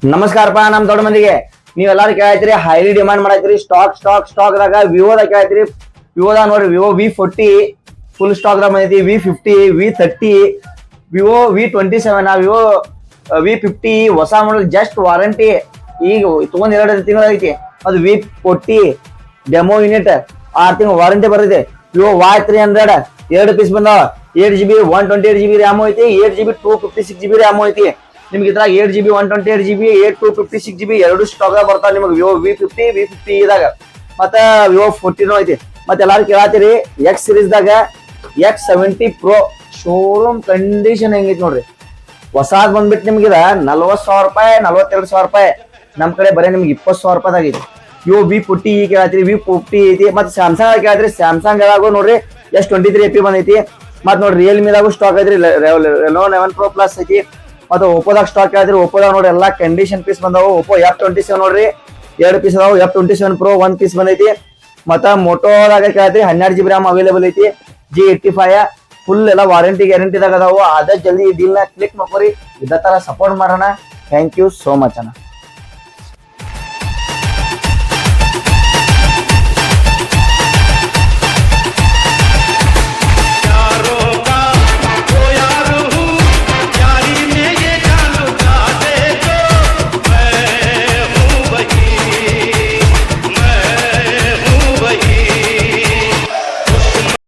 ನಮಸ್ಕಾರಪ್ಪ ನಮ್ ದೊಡ್ಡ ಮಂದಿಗೆ ನೀವೆಲ್ಲಾರು ಕೇಳಾಯ್ತಿರಿ ಹೈಲಿ ಡಿಮಾಂಡ್ ಮಾಡಾಯ್ತಿರಿ ಸ್ಟಾಕ್ ದಾಗ ವಿವೋದಾಗ ಕೇಳಾಯ್ತಿರಿ ವಿವೋದಾಗ ನೋಡ್ರಿ ವಿವೋ V40 ಫುಲ್ ಸ್ಟಾಕ್ ದಾಗ ಬಂದೈತಿ V50 V30 Vivo V27 Vivo V50 ಹೊಸ ಮಾಡಲ್ ಜಸ್ಟ್ ವಾರಂಟಿ ಈಗ ತಗೊಂಡ್ 2 ತಿಂಗಳ ಐತಿ ಅದು V40 ಡೆಮೋ ಯೂನಿಟ್ 6 ತಿಂಗಳ ವಾರಂಟಿ ಬರ್ತೈತಿ ವಿವೋ Y300 2 ಪೀಸ್ ಬಂದಾವ 8GB 128GB ರ್ಯಾಮ್ ಐತಿ 8GB 256GB ರ್ಯಾಮ್ ಐತಿ ನಿಮ್ಗೆ ಇದ್ರಾಗ 8GB 128GB 256GB ಎರಡು ಸ್ಟಾಕ್ ಬರ್ತಾವ ನಿಮಗೆ ವಿವೋ V50 ಇದಾಗ ಮತ್ತ ವಿವೋ 40 ಐತಿ ಮತ್ತೆ ಎಲ್ಲಾರು ಕೇಳಾತಿರಿ ಎಕ್ಸ್ ಸೀರೀಸ್ ದಾಗ X70 Pro ಶೋರೂಮ್ ಕಂಡೀಷನ್ ಹೆಂಗೈತಿ ನೋಡ್ರಿ ಹೊಸಾದ್ ಬಂದ್ಬಿಟ್ಟು ನಿಮ್ಗೆ 40,000 ರೂಪಾಯಿ 42,000 ರೂಪಾಯಿ ನಮ್ ಕಡೆ ಬರೀ ನಿಮ್ಗೆ 20,000 ರೂಪಾಯಿ ಆಗೈತಿ ವಿವೋ V40 ಕೇಳಾತಿರಿ V50 ಐತಿ ಮತ್ತೆ ಸ್ಯಾಮ್ಸಂಗ್ ಕೇಳಾತಿರಿ ಸ್ಯಾಮ್ಸಂಗ್ ನೋಡ್ರಿ S23 AP ಬಂದೈತಿ ಮತ್ ನೋಡ್ರಿ ರಿಯಲ್ಮಿ ದಾಗೂ ಸ್ಟಾಕ್ ಐತ್ರಿ Reno 11 Pro Plus ಐತಿ ಮತ್ತೆ ಓಪೋದಾಗ ಸ್ಟಾಕ್ ಕೇಳಿದ್ರಿ ಓಪೋದಾಗ ನೋಡ್ರಿ ಎಲ್ಲಾ ಕಂಡೀಷನ್ ಪೀಸ್ ಬಂದಾವು ಓಪೋ F27 ನೋಡ್ರಿ 2 ಪೀಸ್ ಅದಾವು F27 Pro 1 ಪೀಸ್ ಬಂದೈತಿ ಮತ್ತ ಮೋಟೋದಾಗ ಕೇಳಿದ್ರಿ 12GB RAM ಅವೈಲೇಬಲ್ ಐತಿ G85 ಫುಲ್ ಎಲ್ಲ ವಾರಂಟಿ ಗ್ಯಾರಂಟಿದಾಗ ಅದಾವು ಆದಷ್ಟು ಜಲ್ದಿ ಈ ಡೀಲ್ ನ ಕ್ಲಿಕ್ ಮಾಡ್ಕೊರಿ ಇದೇ ತರ ಸಪೋರ್ಟ್ ಮಾಡೋಣ ಥ್ಯಾಂಕ್ ಯು ಸೋ ಮಚ್ ಅಣ್ಣ.